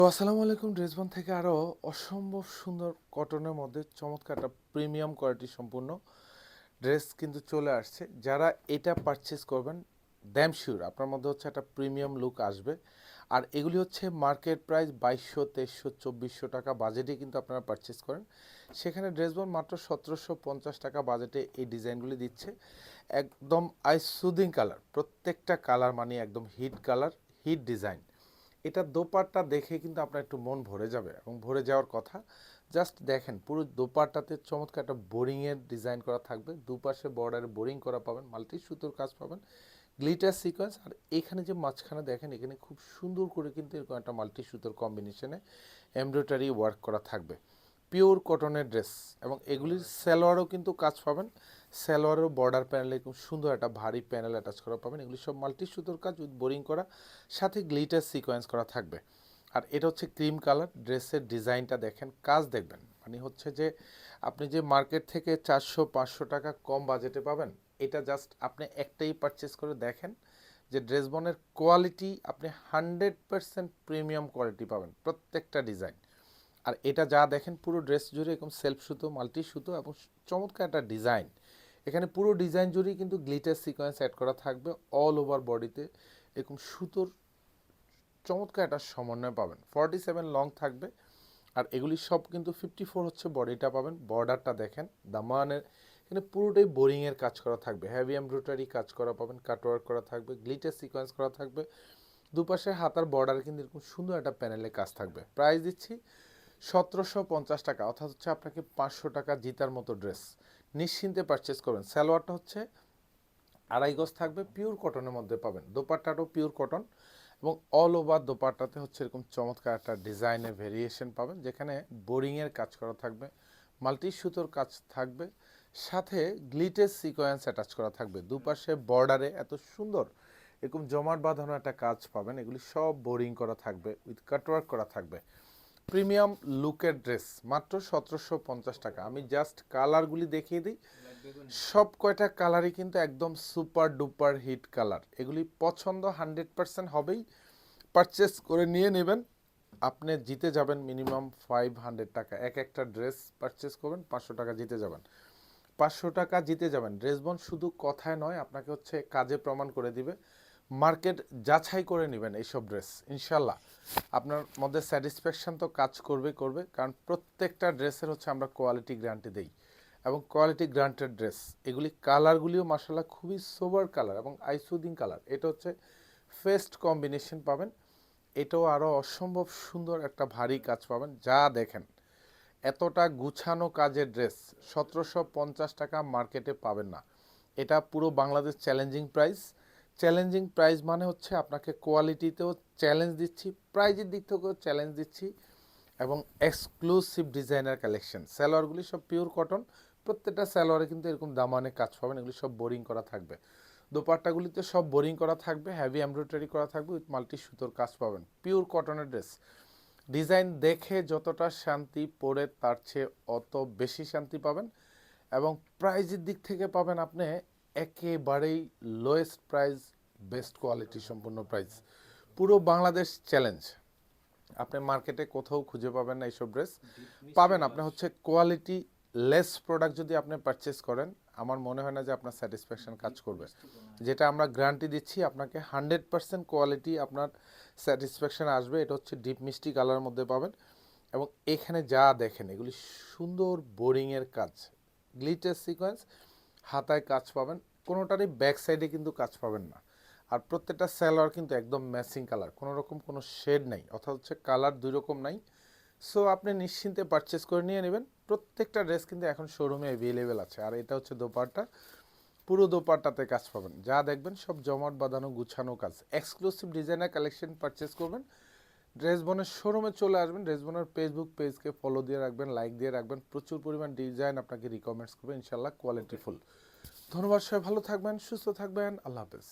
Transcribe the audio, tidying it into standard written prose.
তো আসসালামু আলাইকুম। ড্রেসবন থেকে আরও অসম্ভব সুন্দর কটনের মধ্যে চমৎকার একটা প্রিমিয়াম কোয়ালিটি সম্পূর্ণ ড্রেস কিন্তু চলে আসছে। যারা এটা পারচেস করবেন দ্যাম শিওর আপনার মধ্যে হচ্ছে একটা প্রিমিয়াম লুক আসবে। আর এগুলি হচ্ছে মার্কেট প্রাইস 2200, 2300, 2400 টাকা বাজেটে কিন্তু আপনারা পারচেস করেন। সেখানে ড্রেসবন মাত্র 1750 টাকা বাজেটে এই ডিজাইনগুলি দিচ্ছে। একদম আই সুদিং কালার, প্রত্যেকটা কালার মানে একদম হিট কালার, হিট ডিজাইন। এটা দোপাট্টা দেখে কিন্তু আপনার একটু মন ভরে যাবে এবং ভরে যাওয়ার কথা। জাস্ট দেখেন পুরো দোপাট্টাতে চমৎকার একটা বোরিংয়ের ডিজাইন করা থাকবে, দুপাশে বর্ডারে বোরিং করা পাবেন, মাল্টি সুতোর কাজ পাবেন, গ্লিটার সিকোয়েন্স। আর এখানে যে মাঝখানে দেখেন এখানে খুব সুন্দর করে কিন্তু এরকম একটা মাল্টি সুতোর কম্বিনেশনে এমব্রয়ডারি ওয়ার্ক করা থাকবে। পিওর কটনের ড্রেস এবং এগুলির সালোয়ারও কিন্তু কাজ পাবেন। সালোয়ারের বর্ডার প্যানেলে খুব সুন্দর একটা ভারী প্যানেল অ্যাটাচ করা পাবেন। এগুলি সব মাল্টি সুতোর কাজ উইথ বোরিং করা, সাথে গ্লিটার সিকোয়েন্স করা থাকবে। আর এটা হচ্ছে ক্রিম কালার। ড্রেসের ডিজাইনটা দেখেন, কাজ দেখবেন, মানে হচ্ছে যে আপনি যে মার্কেট থেকে 400-500 টাকা কম বাজেটে পাবেন, এটা জাস্ট আপনি একটাই পারচেস করে দেখেন যে ড্রেসবনের কোয়ালিটি আপনি 100% প্রিমিয়াম কোয়ালিটি পাবেন প্রত্যেকটা ডিজাইন। আর এটা যা দেখেন পুরো ড্রেস জুড়ে এরকম সেলফ সুতো, মাল্টি সুতো এবং চমৎকার একটা ডিজাইন। এখানে পুরো ডিজাইন জুড়েই কিন্তু গ্লিটার সিকোয়েন্স অ্যাড করা থাকবে। অল ওভার বডিতে এরকম সুতোর চমৎকার একটা সমন্বয় পাবেন। 47 লং থাকবে। আর এগুলি সব কিন্তু 54 হচ্ছে বডিটা পাবেন। বর্ডারটা দেখেন দামানের, এখানে পুরোটাই বোরিংয়ের কাজ করা থাকবে, হেভি এমব্রয়ডারি কাজ করা পাবেন, কাটওয়ার্ক করা থাকবে, গ্লিটার সিকোয়েন্স করা থাকবে। দুপাশে হাতার বর্ডারে কিন্তু এরকম সুন্দর একটা প্যানেলে কাজ থাকবে। প্রাইস দিচ্ছি 1750 টাকা, অর্থাৎ হচ্ছে আপনাকে 500 টাকা জিতার মতো ড্রেস। নিশ্চিন্তে পারচেস করবেন। সালোয়ারটা হচ্ছে আড়াই গজ থাকবে, পিওর কটনের মধ্যে পাবেন। দোপাট্টাটাও পিওর কটন এবং অল ওভার দোপাট্টাতে হচ্ছে এরকম চমৎকার একটা ডিজাইনের ভেরিয়েশন পাবেন, যেখানে বোরিংয়ের কাজ করা থাকবে, মাল্টি সুতোর কাজ থাকবে, সাথে গ্লিটের সিকোয়েন্স অ্যাটাচ করা থাকবে। দুপাশে বর্ডারে এত সুন্দর এরকম জমাট বাঁধানো একটা কাজ পাবেন। এগুলি সব বোরিং করা থাকবে, উইথ কাটওয়ার্ক করা থাকবে। প্রিমিয়াম লুকের ড্রেস মাত্র 1750 টাকা। আমি জাস্ট কালারগুলি দেখিয়ে দিই। সব কয়টা কালারই কিন্তু একদম সুপার ডুপার হিট কালার। এগুলি পছন্দ 100% হবেই। পারচেস করে নিয়ে নেবেন। আপনি জিতে যাবেন মিনিমাম 500 টাকা। এক একটা ড্রেস পারচেস করবেন, 500 টাকা জিতে যাবেন। 500 টাকা জিতে যাবেন। ড্রেসবন শুধু কথায় নয়, আপনাকে হচ্ছে কাজে প্রমাণ করে দিবে। মার্কেট যাচাই করে নেবেন এইসব ড্রেস, ইনশাল্লাহ আপনার মধ্যে স্যাটিসফ্যাকশন তো কাজ করবে, কারণ প্রত্যেকটা ড্রেসের হচ্ছে আমরা কোয়ালিটি গ্যারান্টি দেই এবং কোয়ালিটি গ্রান্টেড ড্রেস। এগুলি কালারগুলিও মাসাল্লাহ খুবই সোবার কালার এবং আইসুদিং কালার। এটা হচ্ছে ফেস্ট কম্বিনেশন পাবেন। এটাও আরও অসম্ভব সুন্দর একটা ভারী কাজ পাবেন। যা দেখেন এতটা গুছানো কাজের ড্রেস 1750 টাকা মার্কেটে পাবেন না। এটা পুরো Bangladesh challenging price. Challenging price মানে হচ্ছে আপনাকে কোয়ালিটিতেও চ্যালেঞ্জ দিচ্ছি, প্রাইজের দিক থেকেও চ্যালেঞ্জ দিচ্ছি এবং এক্সক্লুসিভ ডিজাইনার কালেকশন। সালোয়ারগুলি সব পিওর কটন। প্রত্যেকটা সালোয়ারে কিন্তু এরকম দামানে কাজ পাবেন। এগুলি সব বোরিং করা থাকবে। দোপাট্টাগুলিতে সব বোরিং করা থাকবে, হেভি এমব্রয়ডারি করা থাকবে, উইথ মাল্টি সুতোর কাজ পাবেন। পিওর কটনের ড্রেস। ডিজাইন দেখে যতটা শান্তি, পরে তার চেয়ে অত বেশি শান্তি পাবেন। এবং প্রাইজের দিক থেকে পাবেন আপনি একেবারেই লোয়েস্ট প্রাইস, বেস্ট কোয়ালিটি সম্পূর্ণ প্রাইস। পুরো বাংলাদেশ চ্যালেঞ্জ। আপনি মার্কেটে কোথাও খুঁজে পাবেন না এইসব ড্রেস। পাবেন আপনি হচ্ছে কোয়ালিটি লেস প্রোডাক্ট যদি আপনি পারচেস করেন, আমার মনে হয় না যে আপনার স্যাটিসফ্যাকশন কাজ করবে। যেটা আমরা গ্যারান্টি দিচ্ছি আপনাকে 100% কোয়ালিটি আপনার স্যাটিসফ্যাকশন আসবে। এটা হচ্ছে ডিপ মিষ্টি কালারের মধ্যে পাবেন এবং এখানে যা দেখেন এগুলি সুন্দর বোরিংয়ের কাজ, গ্লিটার সিকোয়েন্স, হাতায় কাজ পাবেন। কোনোটারই ব্যাক সাইডে কিন্তু কাজ পাবেন না। আর প্রত্যেকটা সালোয়ার কিন্তু একদম ম্যাচিং কালার, কোনো রকম কোনো শেড নাই, অর্থাৎ হচ্ছে কালার দুই রকম নাই। সো আপনি নিশ্চিন্তে পারচেস করে নিয়ে নেবেন। প্রত্যেকটা ড্রেস কিন্তু এখন শোরুমে অ্যাভেলেবেল আছে। আর এটা হচ্ছে দোপাট্টা, পুরো দোপাট্টাতে কাজ পাবেন। যা দেখবেন সব জমাট বাঁধানো গুছানো কাজ। এক্সক্লুসিভ ডিজাইনার কালেকশন পারচেস করবেন, ড্রেসবনের শোরুমে চলে আসবেন। ড্রেসবনের ফেসবুক পেজকে ফলো দিয়ে রাখবেন, লাইক দিয়ে রাখবেন। প্রচুর পরিমাণ ডিজাইন আপনাকে রিকমেন্ডস করবে, ইনশাল্লাহ কোয়ালিটিফুল। ধন্যবাদ, সবাই ভালো থাকবেন, সুস্থ থাকবেন, আল্লাহ হাফেজ।